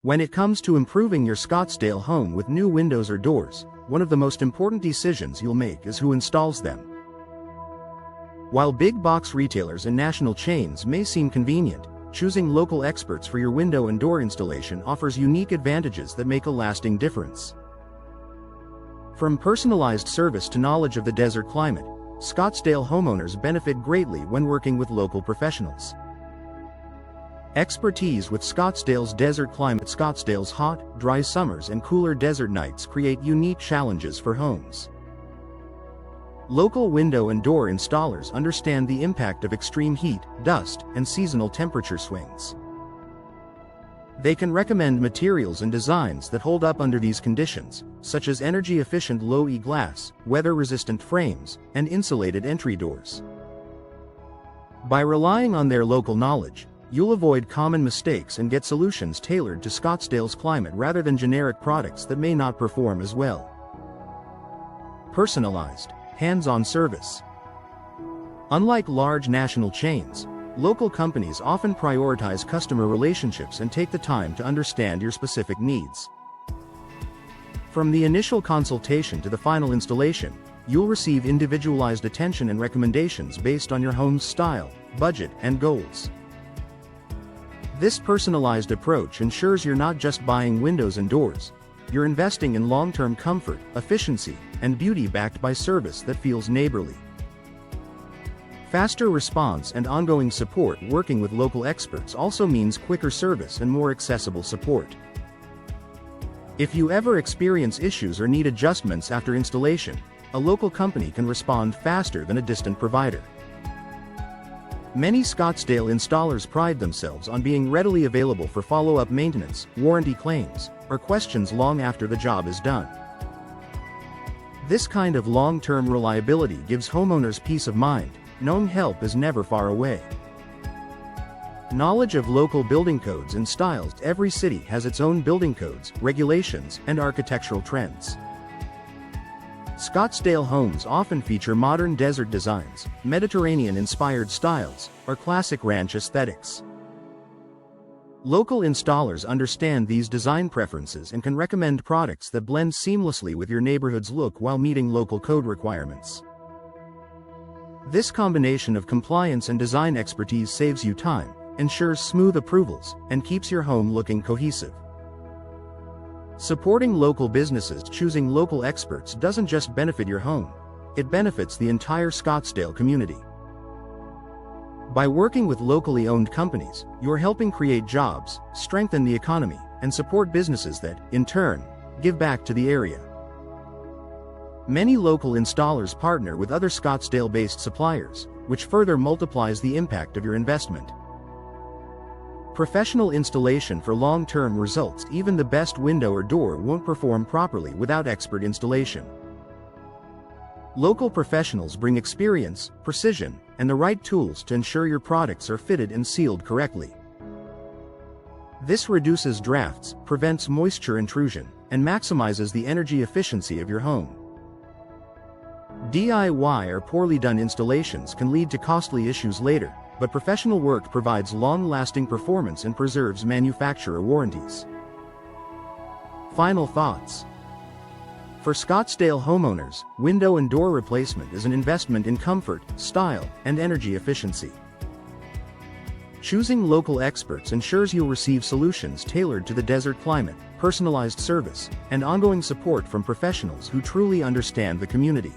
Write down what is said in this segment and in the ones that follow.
When it comes to improving your Scottsdale home with new windows or doors, one of the most important decisions you'll make is who installs them. While big box retailers and national chains may seem convenient, choosing local experts for your window and door installation offers unique advantages that make a lasting difference. From personalized service to knowledge of the desert climate, Scottsdale homeowners benefit greatly when working with local professionals. Expertise with Scottsdale's desert climate. Scottsdale's hot, dry summers and cooler desert nights create unique challenges for homes. Local window and door installers understand the impact of extreme heat, dust, and seasonal temperature swings. They can recommend materials and designs that hold up under these conditions, such as energy-efficient low-E glass, weather-resistant frames, and insulated entry doors. By relying on their local knowledge, you'll avoid common mistakes and get solutions tailored to Scottsdale's climate rather than generic products that may not perform as well. Personalized, hands-on service. Unlike large national chains, local companies often prioritize customer relationships and take the time to understand your specific needs. From the initial consultation to the final installation, you'll receive individualized attention and recommendations based on your home's style, budget, and goals. This personalized approach ensures you're not just buying windows and doors, you're investing in long-term comfort, efficiency, and beauty backed by service that feels neighborly. Faster response and ongoing support. Working with local experts also means quicker service and more accessible support. If you ever experience issues or need adjustments after installation, a local company can respond faster than a distant provider. Many Scottsdale installers pride themselves on being readily available for follow-up maintenance, warranty claims, or questions long after the job is done. This kind of long-term reliability gives homeowners peace of mind, knowing help is never far away. Knowledge of local building codes and styles. Every city has its own building codes, regulations, and architectural trends. Scottsdale homes often feature modern desert designs, Mediterranean-inspired styles, or classic ranch aesthetics. Local installers understand these design preferences and can recommend products that blend seamlessly with your neighborhood's look while meeting local code requirements. This combination of compliance and design expertise saves you time, ensures smooth approvals, and keeps your home looking cohesive. Supporting local businesses. Choosing local experts doesn't just benefit your home, it benefits the entire Scottsdale community. By working with locally owned companies, you're helping create jobs, strengthen the economy, and support businesses that, in turn, give back to the area. Many local installers partner with other Scottsdale-based suppliers, which further multiplies the impact of your investment. Professional installation for long-term results. Even the best window or door won't perform properly without expert installation. Local professionals bring experience, precision, and the right tools to ensure your products are fitted and sealed correctly. This reduces drafts, prevents moisture intrusion, and maximizes the energy efficiency of your home. DIY or poorly done installations can lead to costly issues later, but professional work provides long-lasting performance and preserves manufacturer warranties. Final thoughts. For Scottsdale homeowners, window and door replacement is an investment in comfort, style, and energy efficiency. Choosing local experts ensures you'll receive solutions tailored to the desert climate, personalized service, and ongoing support from professionals who truly understand the community.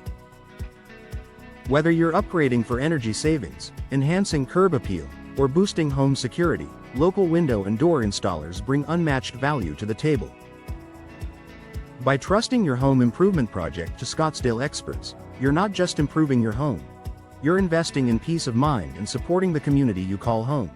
Whether you're upgrading for energy savings, enhancing curb appeal, or boosting home security, local window and door installers bring unmatched value to the table. By trusting your home improvement project to Scottsdale experts, you're not just improving your home, you're investing in peace of mind and supporting the community you call home.